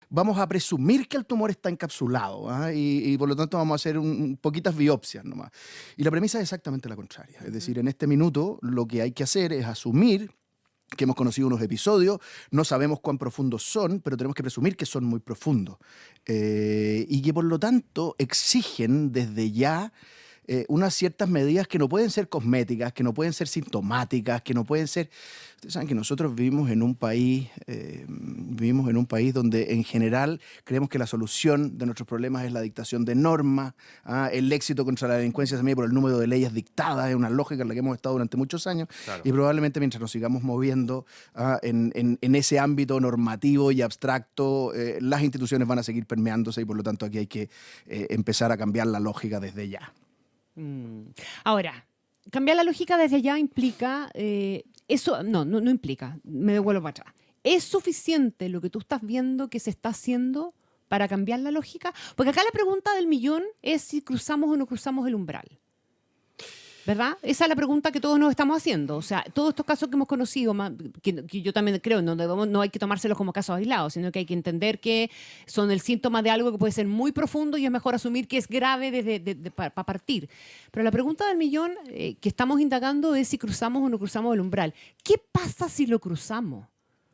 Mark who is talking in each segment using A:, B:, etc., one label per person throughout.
A: vamos a presumir que el tumor está encapsulado, y por lo tanto vamos a hacer poquitas biopsias nomás. Y la premisa es exactamente la contraria. Es decir, en este minuto lo que hay que hacer es asumir que hemos conocido unos episodios, no sabemos cuán profundos son, pero tenemos que presumir que son muy profundos. Y que por lo tanto exigen desde ya unas ciertas medidas que no pueden ser cosméticas, que no pueden ser sintomáticas, que no pueden ser... Ustedes saben que nosotros vivimos en un país donde en general creemos que la solución de nuestros problemas es la dictación de normas, el éxito contra la delincuencia se mide por el número de leyes dictadas, es una lógica en la que hemos estado durante muchos años, claro. Y probablemente mientras nos sigamos moviendo en ese ámbito normativo y abstracto, las instituciones van a seguir permeándose y por lo tanto aquí hay que empezar a cambiar la lógica desde ya.
B: Ahora, cambiar la lógica desde ya implica... eso no implica, me devuelvo para atrás. ¿Es suficiente lo que tú estás viendo que se está haciendo para cambiar la lógica? Porque acá la pregunta del millón es si cruzamos o no cruzamos el umbral. ¿Verdad? Esa es la pregunta que todos nos estamos haciendo. O sea, todos estos casos que hemos conocido, que yo también creo, no hay que tomárselos como casos aislados, sino que hay que entender que son el síntoma de algo que puede ser muy profundo y es mejor asumir que es grave para partir. Pero la pregunta del millón que estamos indagando es si cruzamos o no cruzamos el umbral. ¿Qué pasa si lo cruzamos?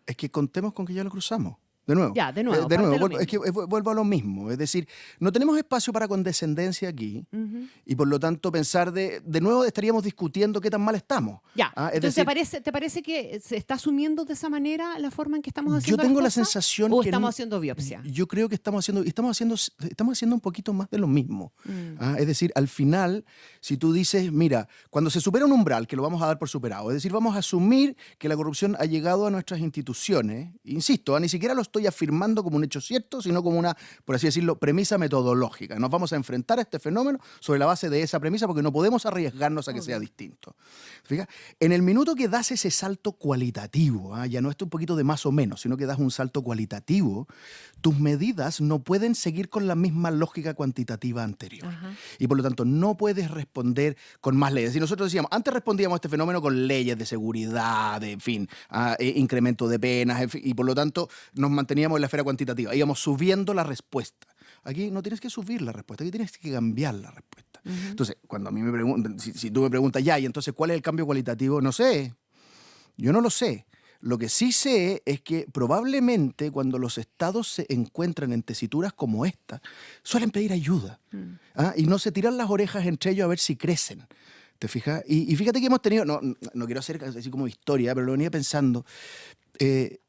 A: Es que contemos con que ya lo cruzamos. De nuevo.
B: Ya, de nuevo.
A: Es que vuelvo a lo mismo. Es decir, no tenemos espacio para condescendencia aquí y por lo tanto pensar de nuevo estaríamos discutiendo qué tan mal estamos.
B: Ya, entonces ¿te parece que se está asumiendo de esa manera la forma en que estamos haciendo
A: Yo tengo
B: las
A: la
B: cosas?
A: sensación
B: ¿O
A: que
B: estamos haciendo biopsia?
A: Yo creo que estamos haciendo un poquito más de lo mismo. Es decir, al final, si tú dices, mira, cuando se supera un umbral, que lo vamos a dar por superado, es decir, vamos a asumir que la corrupción ha llegado a nuestras instituciones, insisto, ni siquiera lo estoy afirmando como un hecho cierto, sino como una, por así decirlo, premisa metodológica. Nos vamos a enfrentar a este fenómeno sobre la base de esa premisa porque no podemos arriesgarnos a que sea distinto. Fíjate, en el minuto que das ese salto cualitativo, ya no es un poquito de más o menos, sino que das un salto cualitativo, tus medidas no pueden seguir con la misma lógica cuantitativa anterior. Y por lo tanto no puedes responder con más leyes. Y nosotros decíamos, antes respondíamos a este fenómeno con leyes de seguridad, de, en fin, incremento de penas, en fin, y por lo tanto nos manteníamos en la esfera cuantitativa, íbamos subiendo la respuesta. Aquí no tienes que subir la respuesta, aquí tienes que cambiar la respuesta. Entonces, cuando a mí me preguntan, si tú me preguntas, ya, y entonces, ¿cuál es el cambio cualitativo? No sé, yo no lo sé. Lo que sí sé es que probablemente cuando los estados se encuentran en tesituras como esta, suelen pedir ayuda, y no se tiran las orejas entre ellos a ver si crecen. ¿Te fijas? Y fíjate que hemos tenido, no quiero hacer así como historia, pero lo venía pensando,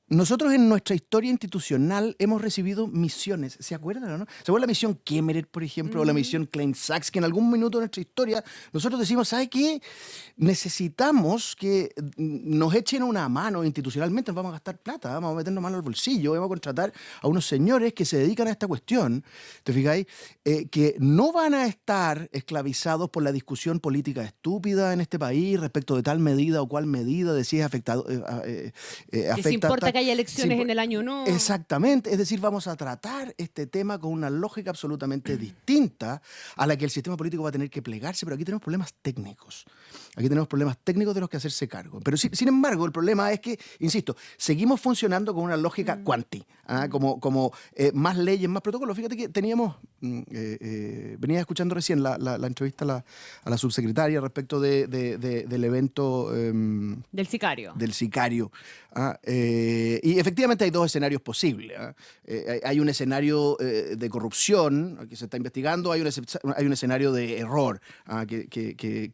A: nosotros en nuestra historia institucional hemos recibido misiones, ¿se acuerdan o no? ¿Se acuerdan la misión Kemmerer, por ejemplo, o la misión Klein Sachs, que en algún minuto de nuestra historia nosotros decimos, ¿sabe qué? Necesitamos que nos echen una mano institucionalmente, nos vamos a gastar plata, vamos a meternos mano al bolsillo, vamos a contratar a unos señores que se dedican a esta cuestión, ¿te fijáis? Que no van a estar esclavizados por la discusión política estúpida en este país respecto de tal medida o cual medida, de si es afectado, afecta
B: que haya elecciones en el año o no.
A: Exactamente, es decir, vamos a tratar este tema con una lógica absolutamente distinta a la que el sistema político va a tener que plegarse, pero aquí tenemos problemas técnicos. Aquí tenemos problemas técnicos de los que hacerse cargo. Pero sin embargo, el problema es que, insisto, seguimos funcionando con una lógica cuanti, como más leyes, más protocolos. Fíjate que teníamos, venía escuchando recién la entrevista a la subsecretaria respecto del evento...
B: del sicario.
A: Del sicario. Y efectivamente hay dos escenarios posibles. Hay un escenario de corrupción que se está investigando, hay un escenario de error.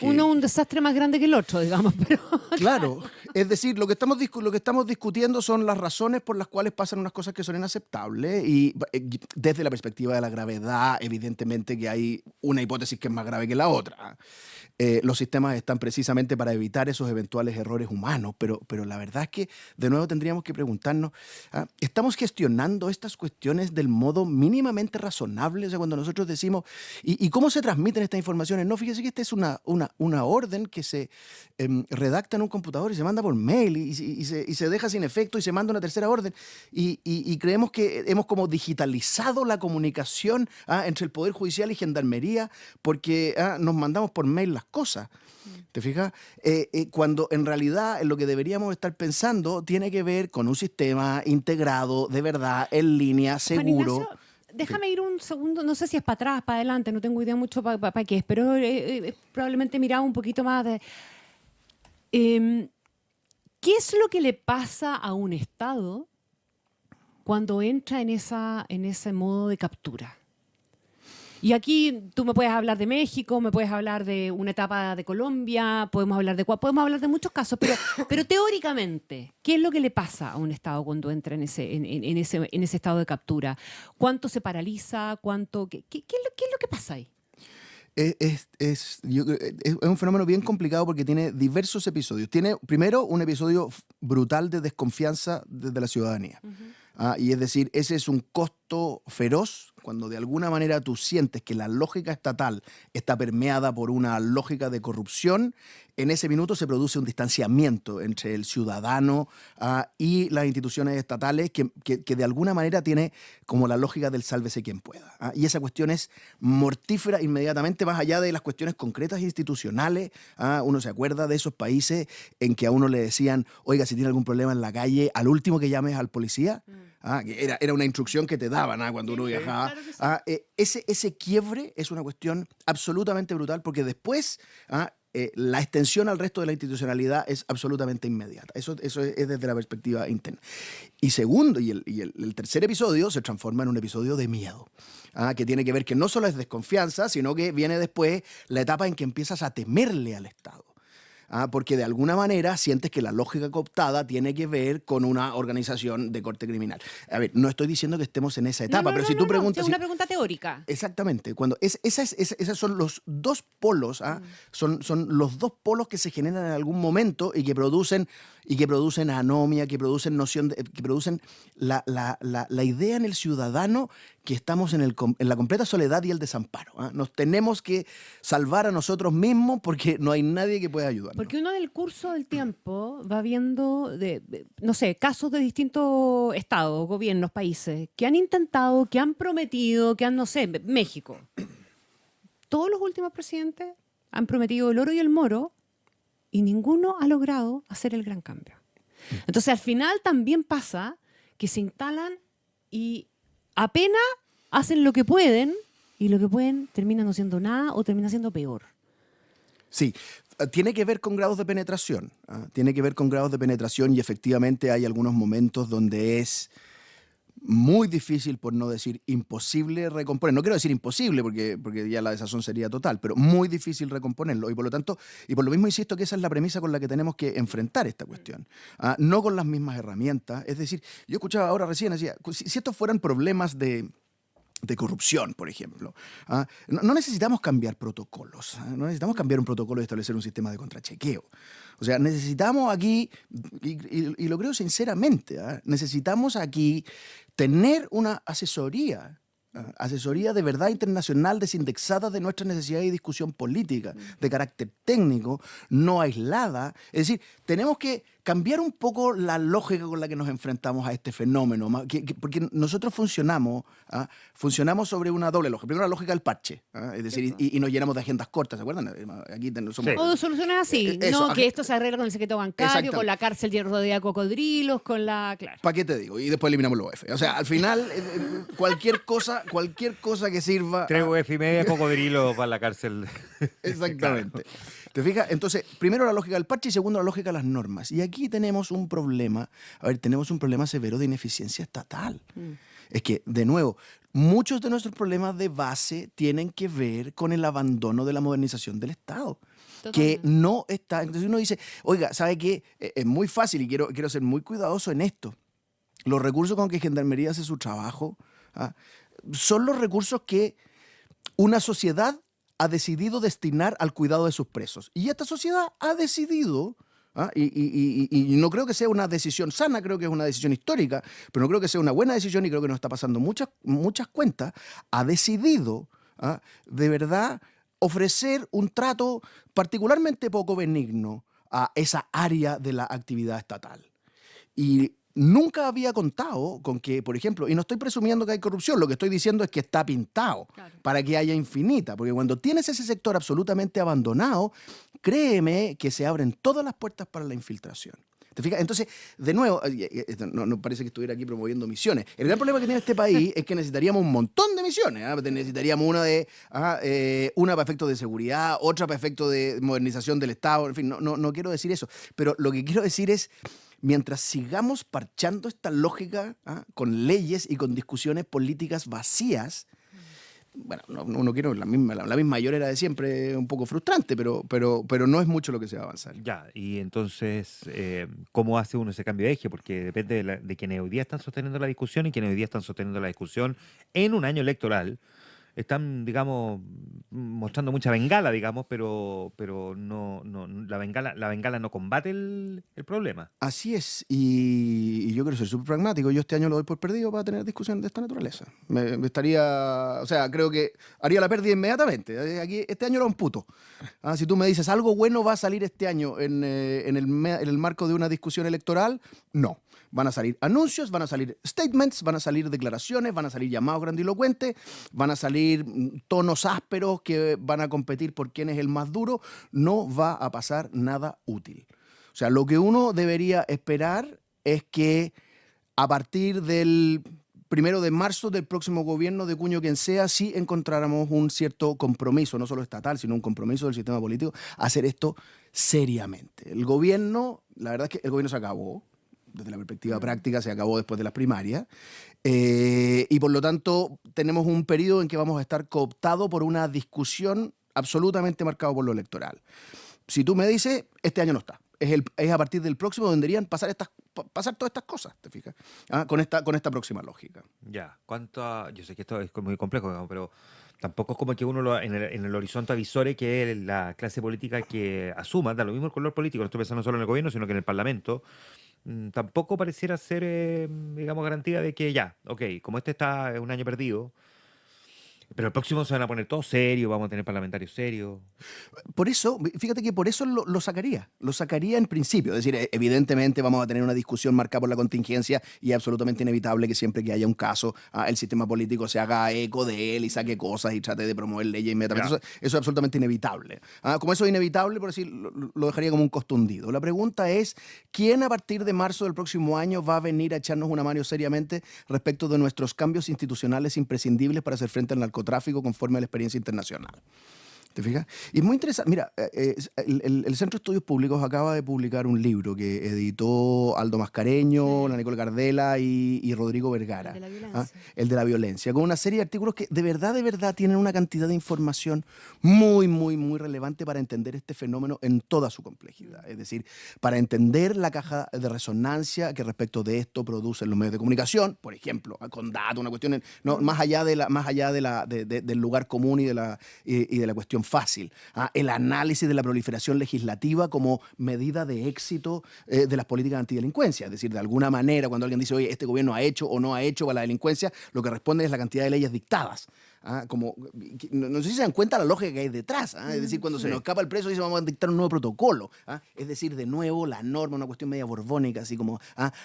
B: Uno un desastre más grande que el otro, digamos. Pero...
A: Claro, es decir, lo que estamos discutiendo son las razones por las cuales pasan unas cosas que son inaceptables y desde la perspectiva de la gravedad, evidentemente que hay una hipótesis que es más grave que la otra. Los sistemas están precisamente para evitar esos eventuales errores humanos, pero la verdad es que de nuevo tendríamos que preguntarnos, ¿estamos gestionando estas cuestiones del modo mínimamente razonable? O sea, cuando nosotros decimos, ¿y cómo se transmiten estas informaciones? No, fíjese que esta es una orden que se redacta en un computador y se manda por mail y se deja sin efecto y se manda una tercera orden y creemos que hemos como digitalizado la comunicación entre el Poder Judicial y Gendarmería porque nos mandamos por mail las cosas. ¿Te fijas? Cuando en realidad en lo que deberíamos estar pensando tiene que ver con un sistema integrado, de verdad, en línea,
B: Juan
A: seguro.
B: Ignacio, déjame ir un segundo, no sé si es para atrás, para adelante, no tengo idea mucho para qué es, pero probablemente miraba un poquito más de... ¿Qué es lo que le pasa a un Estado cuando entra en ese modo de captura? Y aquí tú me puedes hablar de México, me puedes hablar de una etapa de Colombia, podemos hablar de muchos casos, pero teóricamente, ¿qué es lo que le pasa a un Estado cuando entra en ese estado de captura? ¿Cuánto se paraliza? ¿Qué es lo que pasa ahí?
A: Es un fenómeno bien complicado porque tiene diversos episodios. Tiene primero un episodio brutal de desconfianza desde la ciudadanía. Y es decir, ese es un costo feroz cuando de alguna manera tú sientes que la lógica estatal está permeada por una lógica de corrupción. En ese minuto se produce un distanciamiento entre el ciudadano y las instituciones estatales que de alguna manera tiene como la lógica del sálvese quien pueda. Y esa cuestión es mortífera inmediatamente, más allá de las cuestiones concretas e institucionales. Uno se acuerda de esos países en que a uno le decían, oiga, si tiene algún problema en la calle, al último que llames al policía. Que era una instrucción que te daban cuando uno viajaba.
B: Claro que sí.
A: Ese quiebre es una cuestión absolutamente brutal porque después la extensión al resto de la institucionalidad es absolutamente inmediata. Eso es desde la perspectiva interna. Y segundo, el tercer episodio se transforma en un episodio de miedo, que tiene que ver que no solo es desconfianza, sino que viene después la etapa en que empiezas a temerle al Estado. Porque de alguna manera sientes que la lógica cooptada tiene que ver con una organización de corte criminal. A ver, no estoy diciendo que estemos en esa etapa, pero si tú preguntas...
B: Es una pregunta teórica.
A: Exactamente. Esos son los dos polos, son los dos polos que se generan en algún momento y que producen anomia, que producen que producen la idea en el ciudadano que estamos en la completa soledad y el desamparo. Nos tenemos que salvar a nosotros mismos porque no hay nadie que pueda ayudarnos.
B: Porque uno del curso del tiempo va viendo, no sé, casos de distintos estados, gobiernos, países, que han intentado, que han prometido, no sé, México. Todos los últimos presidentes han prometido el oro y el moro y ninguno ha logrado hacer el gran cambio. Entonces, al final también pasa que se instalan y apenas hacen lo que pueden y lo que pueden termina no siendo nada o termina siendo peor.
A: Sí, tiene que ver con grados de penetración. Tiene que ver con grados de penetración y efectivamente hay algunos momentos donde es muy difícil, por no decir imposible, recomponer. No quiero decir imposible porque ya la desazón sería total, pero muy difícil recomponerlo. Y por lo mismo insisto que esa es la premisa con la que tenemos que enfrentar esta cuestión. No con las mismas herramientas. Es decir, yo escuchaba ahora recién, decía, si estos fueran problemas de corrupción, por ejemplo. No necesitamos cambiar protocolos. No necesitamos cambiar un protocolo y establecer un sistema de contrachequeo. O sea, necesitamos aquí, y lo creo sinceramente, necesitamos aquí tener una asesoría de verdad internacional desindexada de nuestras necesidades y discusión política, de carácter técnico, no aislada. Es decir, tenemos que cambiar un poco la lógica con la que nos enfrentamos a este fenómeno, porque nosotros funcionamos sobre una doble lógica. Primero, la lógica del parche, es decir, y nos llenamos de agendas cortas, ¿se acuerdan? Aquí somos...
B: Todo soluciones así, que esto se arregla con el secreto bancario, con la cárcel rodeada de cocodrilos, con la... Claro.
A: ¿Para qué te digo? Y después eliminamos los UF. O sea, al final, cualquier cosa que sirva...
C: 3 UF y media cocodrilo para la cárcel.
A: Exactamente. ¿Te fijas? Entonces, primero la lógica del parche y segundo la lógica de las normas. Y aquí tenemos un problema, tenemos un problema severo de ineficiencia estatal. Es que, de nuevo, muchos de nuestros problemas de base tienen que ver con el abandono de la modernización del Estado. Totalmente. Que no está... Entonces uno dice, oiga, ¿sabe qué? Es muy fácil y quiero ser muy cuidadoso en esto. Los recursos con que Gendarmería hace su trabajo son los recursos que una sociedad ha decidido destinar al cuidado de sus presos. Y esta sociedad ha decidido, y no creo que sea una decisión sana, creo que es una decisión histórica, pero no creo que sea una buena decisión y creo que nos está pasando muchas cuentas, ha decidido de verdad ofrecer un trato particularmente poco benigno a esa área de la actividad estatal. Y nunca había contado con que, por ejemplo, y no estoy presumiendo que hay corrupción, lo que estoy diciendo es que está pintado para que haya infinita, porque cuando tienes ese sector absolutamente abandonado, créeme que se abren todas las puertas para la infiltración. ¿Te fijas? Entonces, de nuevo, no parece que estuviera aquí promoviendo misiones. El gran problema que tiene este país es que necesitaríamos un montón de misiones. Necesitaríamos una para efectos de seguridad, otra para efectos de modernización del Estado. En fin, no quiero decir eso. Pero lo que quiero decir es, mientras sigamos parchando esta lógica con leyes y con discusiones políticas vacías, bueno, no quiero la misma llorera de siempre, un poco frustrante, pero no es mucho lo que se va a avanzar.
C: Ya, y entonces, ¿cómo hace uno ese cambio de eje? Porque depende de quienes hoy día están sosteniendo la discusión y quienes hoy día están sosteniendo la discusión en un año electoral. Están, digamos, mostrando mucha bengala, digamos, pero la bengala no combate el problema.
A: Así es, y yo creo que soy súper pragmático. Yo este año lo doy por perdido para tener discusiones de esta naturaleza. Me estaría, o sea, creo que haría la pérdida inmediatamente. Aquí, este año era un puto. Si tú me dices, algo bueno va a salir este año en el marco de una discusión electoral, no. Van a salir anuncios, van a salir statements, van a salir declaraciones, van a salir llamados grandilocuentes, van a salir tonos ásperos que van a competir por quién es el más duro. No va a pasar nada útil. O sea, lo que uno debería esperar es que a partir del 1 de marzo del próximo gobierno, de cuño quien sea, sí encontráramos un cierto compromiso, no solo estatal, sino un compromiso del sistema político, a hacer esto seriamente. El gobierno, la verdad es que el gobierno se acabó. Desde la perspectiva práctica, se acabó después de las primarias. Y por lo tanto, tenemos un periodo en que vamos a estar cooptados por una discusión absolutamente marcada por lo electoral. Si tú me dices, este año no está. Es a partir del próximo donde deberían pasar todas estas cosas, ¿te fijas? Con esta próxima lógica.
C: Ya, yo sé que esto es muy complejo, digamos, pero tampoco es como que uno en el horizonte avisore que la clase política que asuma, da lo mismo el color político, no estoy pensando solo en el gobierno, sino que en el Parlamento, tampoco pareciera ser, digamos, garantía de que ya, ok, como este está un año perdido, pero el próximo se van a poner todos serios, vamos a tener parlamentarios serios.
A: Por eso, fíjate que por eso lo sacaría. Lo sacaría en principio. Es decir, evidentemente vamos a tener una discusión marcada por la contingencia y es absolutamente inevitable que siempre que haya un caso, el sistema político se haga eco de él y saque cosas y trate de promover leyes inmediatamente.
C: Claro.
A: Eso es absolutamente inevitable. Como eso es inevitable, por decir, lo dejaría como un costo hundido. La pregunta es, ¿quién a partir de marzo del próximo año va a venir a echarnos una mano seriamente respecto de nuestros cambios institucionales imprescindibles para hacer frente al narcotráfico conforme a la experiencia internacional? ¿Te fijas? Y es muy interesante. Mira, el Centro de Estudios Públicos acaba de publicar un libro que editó Aldo Mascareño, la Nicole Gardela y Rodrigo Vergara.
B: El de la violencia.
A: El de la violencia, con una serie de artículos que de verdad tienen una cantidad de información muy, muy, muy relevante para entender este fenómeno en toda su complejidad. Es decir, para entender la caja de resonancia que respecto de esto producen los medios de comunicación, por ejemplo, con datos, una cuestión más allá del lugar común y de la cuestión fácil. El análisis de la proliferación legislativa como medida de éxito de las políticas antidelincuencia. Es decir, de alguna manera, cuando alguien dice, oye, este gobierno ha hecho o no ha hecho para la delincuencia, lo que responde es la cantidad de leyes dictadas. No sé si se dan cuenta la lógica que hay detrás. Es decir, cuando se nos escapa el preso, dice vamos a dictar un nuevo protocolo. Es decir, de nuevo, la norma, una cuestión media borbónica, así como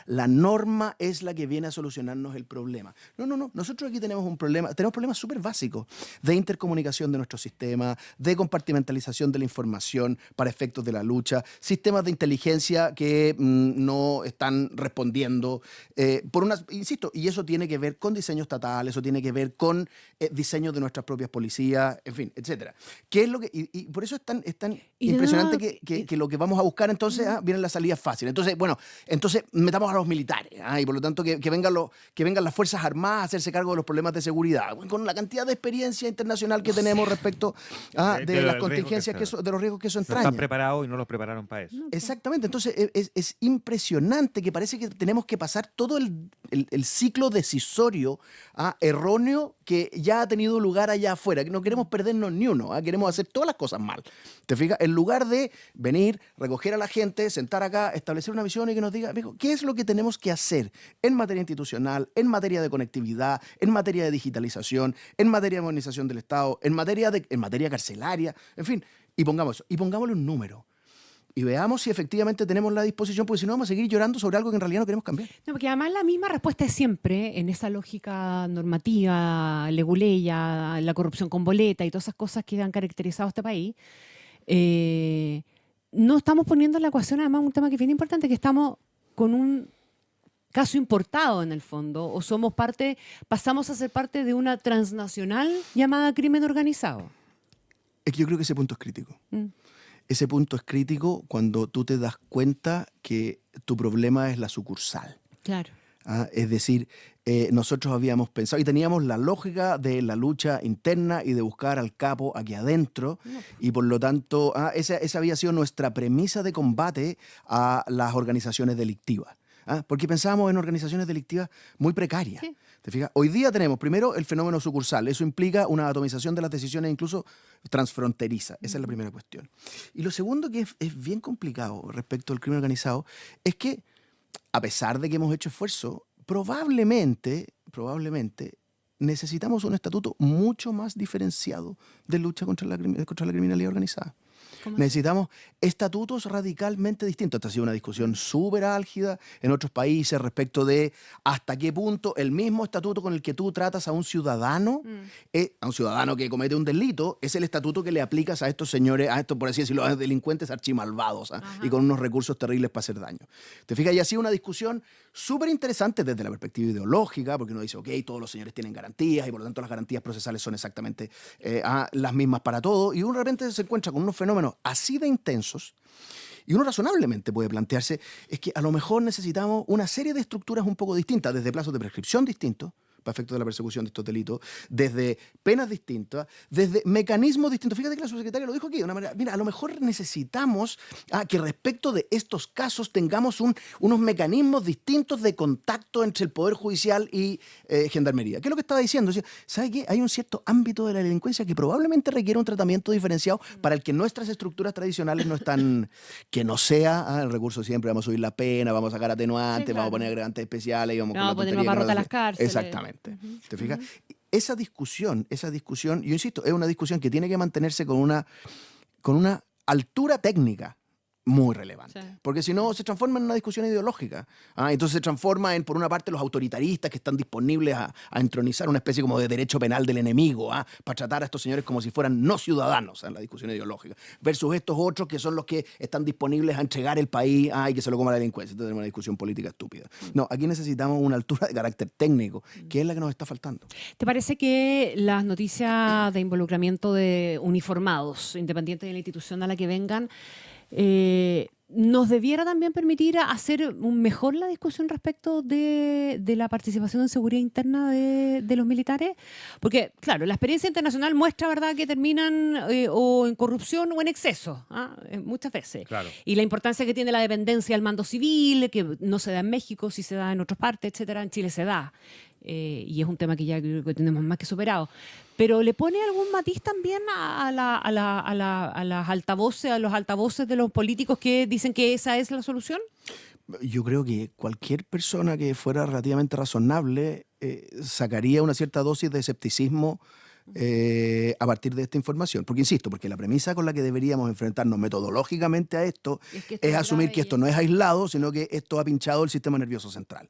A: la norma es la que viene a solucionarnos el problema. No. Nosotros aquí tenemos problemas súper básicos de intercomunicación de nuestro sistema, de compartimentalización de la información para efectos de la lucha, sistemas de inteligencia que no están respondiendo insisto, y eso tiene que ver con diseño estatal, eso tiene que ver con diseño de nuestras propias policías, en fin, etcétera. ¿Qué es lo que y por eso es tan impresionante que lo que vamos a buscar entonces vienen las salidas fáciles. Entonces metamos a los militares y por lo tanto que vengan las Fuerzas Armadas a hacerse cargo de los problemas de seguridad, con la cantidad de experiencia internacional que tenemos respecto de las contingencias de los riesgos que eso
C: No
A: entraña.
C: están preparados y no los prepararon para eso.
A: Exactamente, entonces es impresionante que parece que tenemos que pasar todo el ciclo decisorio erróneo que ya ha tenido lugar allá afuera, que no queremos perdernos ni uno, queremos hacer todas las cosas mal. ¿Te fijas? En lugar de venir, recoger a la gente, sentar acá, establecer una visión y que nos diga, amigo, ¿qué es lo que tenemos que hacer en materia institucional, en materia de conectividad, en materia de digitalización, en materia de modernización del Estado, en materia carcelaria, en fin, y pongámosle un número. Y veamos si efectivamente tenemos la disposición, porque si no vamos a seguir llorando sobre algo que en realidad no queremos cambiar.
B: No, porque además la misma respuesta es siempre en esa lógica normativa, leguleya, la corrupción con boleta y todas esas cosas que han caracterizado a este país. no estamos poniendo en la ecuación además un tema que es bien importante, que estamos con un caso importado en el fondo, o pasamos a ser parte de una transnacional llamada crimen organizado.
A: Es que yo creo que ese punto es crítico.
B: Mm.
A: Ese punto es crítico cuando tú te das cuenta que tu problema es la sucursal.
B: Claro.
A: Es decir, nosotros habíamos pensado y teníamos la lógica de la lucha interna y de buscar al capo aquí adentro, y por lo tanto esa había sido nuestra premisa de combate a las organizaciones delictivas. Porque pensábamos en organizaciones delictivas muy precarias.
B: Sí.
A: ¿Te fijas? Hoy día tenemos primero el fenómeno sucursal. Eso implica una atomización de las decisiones incluso transfronteriza. Esa es la primera cuestión. Y lo segundo que es bien complicado respecto al crimen organizado es que, a pesar de que hemos hecho esfuerzo, probablemente necesitamos un estatuto mucho más diferenciado de lucha contra la criminalidad organizada. Necesitamos estatutos radicalmente distintos. Esta ha sido una discusión súper álgida en otros países respecto de hasta qué punto el mismo estatuto con el que tú tratas a un ciudadano que comete un delito, es el estatuto que le aplicas a estos señores, a estos, por así decirlo, a delincuentes archimalvados, y con unos recursos terribles para hacer daño. ¿Te fijas? Y ha sido una discusión súper interesante desde la perspectiva ideológica, porque uno dice, ok, todos los señores tienen garantías y por lo tanto las garantías procesales son exactamente las mismas para todos, y uno de repente se encuentra con unos fenómenos así de intensos, y uno razonablemente puede plantearse es que a lo mejor necesitamos una serie de estructuras un poco distintas, desde plazos de prescripción distintos, para efectos de la persecución de estos delitos, desde penas distintas, desde mecanismos distintos. Fíjate que la subsecretaria lo dijo aquí de una manera, mira, a lo mejor necesitamos que respecto de estos casos tengamos unos mecanismos distintos de contacto entre el Poder Judicial y Gendarmería. ¿Qué es lo que estaba diciendo? ¿Sabe qué? Hay un cierto ámbito de la delincuencia que probablemente requiere un tratamiento diferenciado para el que nuestras estructuras tradicionales no están, que no sea el recurso siempre, vamos a subir la pena, vamos a sacar atenuantes,
B: Sí, claro.
A: vamos a poner agravantes especiales y vamos
B: No,
A: con la
B: poner
A: tontería
B: maparrota a las
A: que
B: cárceles.
A: Exactamente. ¿Te fijas? Esa discusión, yo insisto, es una discusión que tiene que mantenerse con una altura técnica muy relevante.
B: Sí.
A: Porque si no, se transforma en una discusión ideológica. Entonces se transforma en, por una parte, los autoritaristas que están disponibles a entronizar una especie como de derecho penal del enemigo, para tratar a estos señores como si fueran no ciudadanos en la discusión ideológica, versus estos otros que son los que están disponibles a entregar el país y que se lo coma la delincuencia. Entonces tenemos una discusión política estúpida. No, aquí necesitamos una altura de carácter técnico, que es la que nos está faltando.
B: ¿Te parece que las noticias de involucramiento de uniformados, independientes de la institución a la que vengan, nos debiera también permitir hacer mejor la discusión respecto de la participación en seguridad interna de los militares? Porque, claro, la experiencia internacional muestra, ¿verdad?, que terminan o en corrupción o en exceso, muchas veces.
C: Claro.
B: Y la importancia que tiene la dependencia del mando civil, que no se da en México, sí se da en otras partes, etcétera. En Chile se da. Y es un tema que ya creo que tenemos más que superado. Pero ¿le pone algún matiz también a las altavoces, a los altavoces de los políticos que dicen que esa es la solución?
A: Yo creo que cualquier persona que fuera relativamente razonable sacaría una cierta dosis de escepticismo a partir de esta información. Porque, insisto, porque la premisa con la que deberíamos enfrentarnos metodológicamente a esto es asumir que esto no es aislado, sino que esto ha pinchado el sistema nervioso central.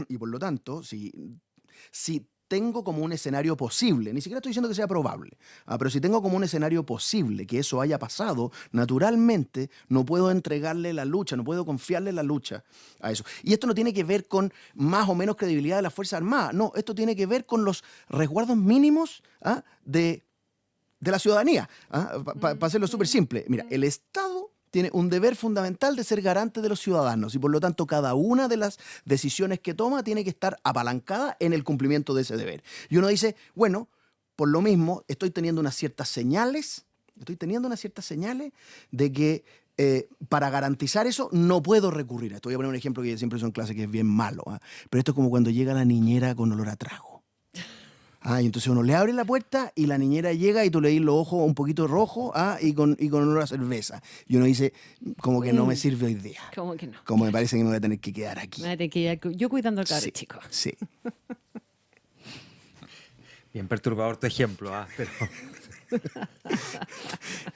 A: Y por lo tanto, si tengo como un escenario posible, ni siquiera estoy diciendo que sea probable, pero si tengo como un escenario posible que eso haya pasado, naturalmente no puedo entregarle la lucha, no puedo confiarle la lucha a eso. Y esto no tiene que ver con más o menos credibilidad de las Fuerzas Armadas, no, esto tiene que ver con los resguardos mínimos de la ciudadanía. Para hacerlo súper simple, mira, el Estado tiene un deber fundamental de ser garante de los ciudadanos y por lo tanto cada una de las decisiones que toma tiene que estar apalancada en el cumplimiento de ese deber. Y uno dice, bueno, por lo mismo estoy teniendo unas ciertas señales de que para garantizar eso no puedo recurrir a esto. Voy a poner un ejemplo que siempre son clases que es bien malo, pero esto es como cuando llega la niñera con olor a trago. Y entonces uno le abre la puerta y la niñera llega y tú le das los ojos un poquito rojos y con olor a cerveza. Y uno dice, como que no me sirve hoy día.
B: ¿Cómo que no?
A: Como me parece que me voy a tener que quedar aquí.
B: Me voy a tener que ir yo cuidando al cabrón, chico.
A: Sí.
C: Bien perturbador tu ejemplo, pero...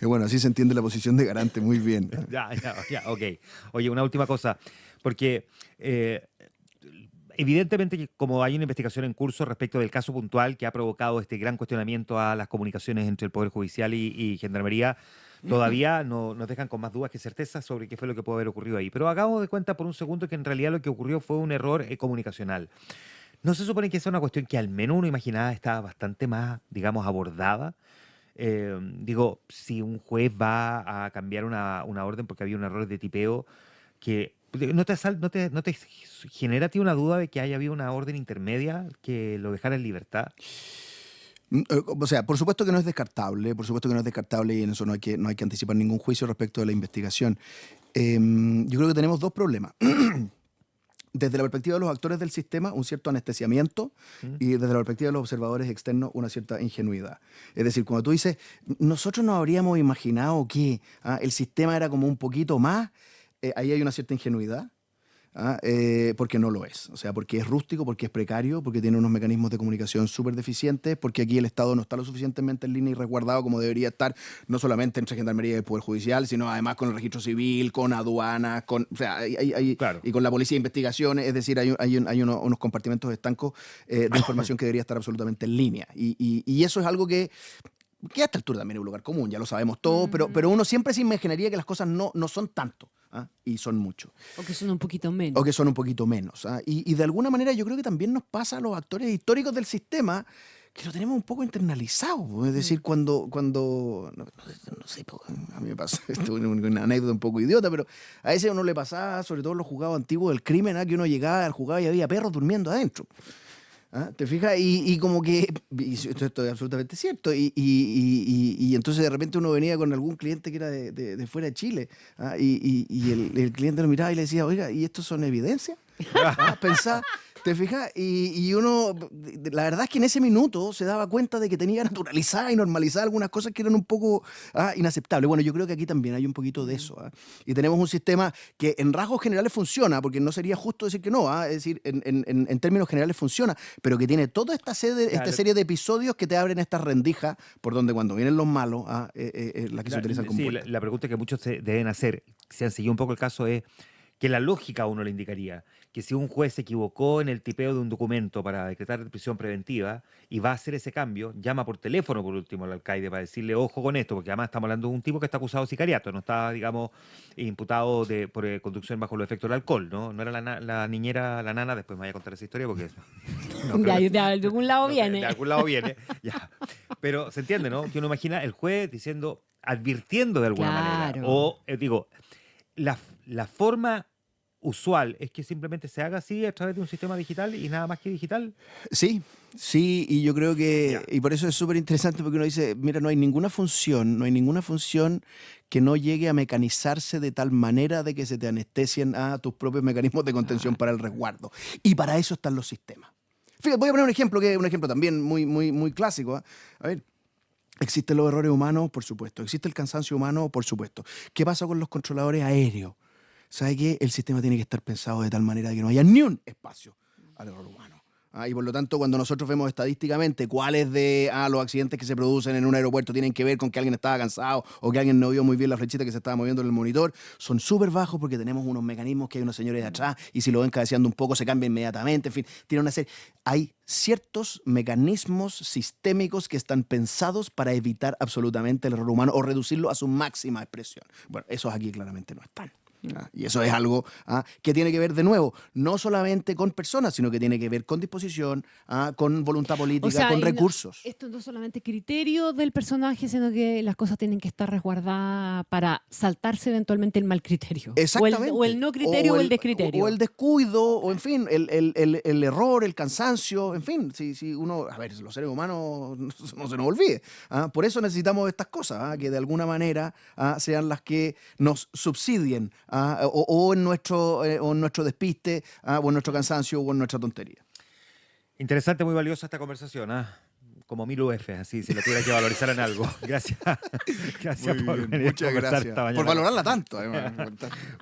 A: Bueno, así se entiende la posición de garante, muy bien.
C: Ya, ok. Oye, una última cosa, porque evidentemente que como hay una investigación en curso respecto del caso puntual que ha provocado este gran cuestionamiento a las comunicaciones entre el Poder Judicial y Gendarmería, todavía nos dejan con más dudas que certezas sobre qué fue lo que pudo haber ocurrido ahí. Pero hagamos de cuenta por un segundo que en realidad lo que ocurrió fue un error comunicacional. ¿No se supone que esa es una cuestión que al menos uno imaginaba estaba bastante más, digamos, abordada? Digo, si un juez va a cambiar una orden porque había un error de tipeo, que ¿no te genera a ti una duda de que haya habido una orden intermedia que lo dejara en libertad?
A: O sea, por supuesto que no es descartable, por supuesto que no es descartable y en eso no hay que anticipar ningún juicio respecto de la investigación. Yo creo que tenemos dos problemas. Desde la perspectiva de los actores del sistema, un cierto anestesiamiento,
C: ¿Mm?
A: y desde la perspectiva de los observadores externos, una cierta ingenuidad. Es decir, cuando tú dices, nosotros nos habríamos imaginado que el sistema era como un poquito más, ahí hay una cierta ingenuidad. Porque no lo es. O sea, porque es rústico, porque es precario, porque tiene unos mecanismos de comunicación súper deficientes, porque aquí el Estado no está lo suficientemente en línea y resguardado como debería estar, no solamente entre Gendarmería y el Poder Judicial, sino además con el registro civil, con aduanas, o sea,
C: Claro.
A: y con la policía de investigaciones. Es decir, hay unos compartimentos estancos de información que debería estar absolutamente en línea. Y eso es algo que a esta altura también es un lugar común, ya lo sabemos todo, pero uno siempre se imaginaría que las cosas no son tanto, y son mucho.
B: O que son un poquito menos.
A: O que son un poquito menos. Y de alguna manera yo creo que también nos pasa a los actores históricos del sistema que lo tenemos un poco internalizado. Es decir, cuando no sé, a mí me pasa, esto es una anécdota un poco idiota, pero a veces a uno le pasaba, sobre todo en los juzgados antiguos del crimen, que uno llegaba al juzgado y había perros durmiendo adentro. ¿Te fijas? Y como que, y esto es absolutamente cierto, y entonces de repente uno venía con algún cliente que era de fuera de Chile, y el cliente lo miraba y le decía, oiga, ¿y estos son evidencias? Pensaba, ¿te fijas? Y uno, la verdad es que en ese minuto se daba cuenta de que tenía naturalizada y normalizada algunas cosas que eran un poco inaceptables. Bueno, yo creo que aquí también hay un poquito de eso. Y tenemos un sistema que en rasgos generales funciona, porque no sería justo decir que no, es decir, en términos generales funciona, pero que tiene toda esta serie de episodios que te abren estas rendijas por donde cuando vienen los malos, las que se utilizan como
C: Sí,
A: puertas.
C: la pregunta que muchos se deben hacer, si han seguido un poco el caso, es que la lógica a uno le indicaría que si un juez se equivocó en el tipeo de un documento para decretar prisión preventiva y va a hacer ese cambio, llama por teléfono por último al alcaide para decirle ojo con esto, porque además estamos hablando de un tipo que está acusado de sicariato, no está, digamos, imputado por conducción bajo los efectos del alcohol, ¿no? No era la niñera, la nana, después me voy a contar esa historia porque no,
B: De algún lado
C: no,
B: viene.
C: de algún lado viene, ya. Pero se entiende, ¿no? Que uno imagina el juez diciendo, advirtiendo de alguna manera,
B: Claro.
C: o digo, la forma usual es que simplemente se haga así a través de un sistema digital y nada más que digital.
A: Sí, y yo creo que, y por eso es súper interesante porque uno dice, mira, no hay ninguna función que no llegue a mecanizarse de tal manera de que se te anestesien a tus propios mecanismos de contención para el resguardo. Y para eso están los sistemas. Fíjate, voy a poner un ejemplo que es un ejemplo también muy, muy, muy clásico. A ver, ¿existen los errores humanos? Por supuesto. ¿Existe el cansancio humano? Por supuesto. ¿Qué pasa con los controladores aéreos? ¿Sabe qué? El sistema tiene que estar pensado de tal manera que no haya ni un espacio al error humano. Y por lo tanto, cuando nosotros vemos estadísticamente cuáles de los accidentes que se producen en un aeropuerto tienen que ver con que alguien estaba cansado o que alguien no vio muy bien la flechita que se estaba moviendo en el monitor, son súper bajos porque tenemos unos mecanismos que hay unos señores de atrás y si lo ven cabeceando un poco se cambia inmediatamente. En fin, tiene una serie. Hay ciertos mecanismos sistémicos que están pensados para evitar absolutamente el error humano o reducirlo a su máxima expresión. Bueno, esos aquí claramente no están. Y eso es algo que tiene que ver, de nuevo, no solamente con personas, sino que tiene que ver con disposición, con voluntad política,
B: O sea,
A: con
B: y no-
A: recursos.
B: esto no es solamente criterio del personaje, sino que las cosas tienen que estar resguardadas para saltarse eventualmente el mal criterio.
A: Exactamente.
B: O el no criterio o el descriterio.
A: O el descuido, o en fin, el error, el cansancio, en fin, si uno, a ver, los seres humanos no se nos olvide. Por eso necesitamos estas cosas, que de alguna manera sean las que nos subsidien, o en nuestro despiste, o en nuestro cansancio, o en nuestra tontería.
C: Interesante, muy valiosa esta conversación, como 1000 UF, así, si lo tuviera que valorizar en algo. Gracias. Gracias por venir a
A: Muchas
C: conversar
A: gracias.
C: esta mañana.
A: Por valorarla tanto, además.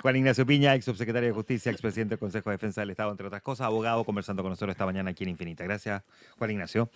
C: Juan Ignacio Piña, ex subsecretario de Justicia, expresidente del Consejo de Defensa del Estado, entre otras cosas, abogado, conversando con nosotros esta mañana aquí en Infinita. Gracias, Juan Ignacio.